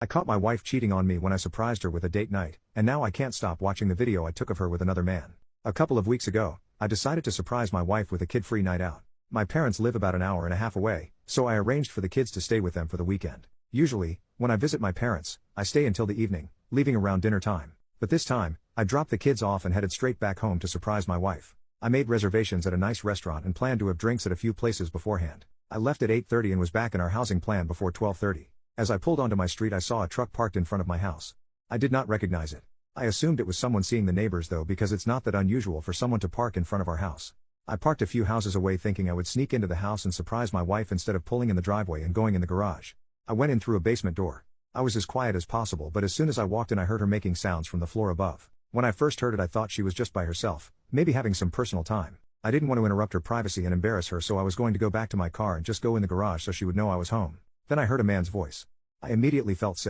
I caught my wife cheating on me when I surprised her with a date night, and now I can't stop watching the video I took of her with another man. A couple of weeks ago, I decided to surprise my wife with a kid-free night out. My parents live about an hour and a half away, so I arranged for the kids to stay with them for the weekend. Usually, when I visit my parents, I stay until the evening, leaving around dinner time. But this time, I dropped the kids off and headed straight back home to surprise my wife. I made reservations at a nice restaurant and planned to have drinks at a few places beforehand. I left at 8:30 and was back in our housing plan before 12:30. As I pulled onto my street, I saw a truck parked in front of my house. I did not recognize it. I assumed it was someone seeing the neighbors though, because it's not that unusual for someone to park in front of our house. I parked a few houses away thinking I would sneak into the house and surprise my wife instead of pulling in the driveway and going in the garage. I went in through a basement door. I was as quiet as possible, but as soon as I walked in I heard her making sounds from the floor above. When I first heard it I thought she was just by herself, maybe having some personal time. I didn't want to interrupt her privacy and embarrass her, so I was going to go back to my car and just go in the garage so she would know I was home. Then I heard a man's voice. I immediately felt sick.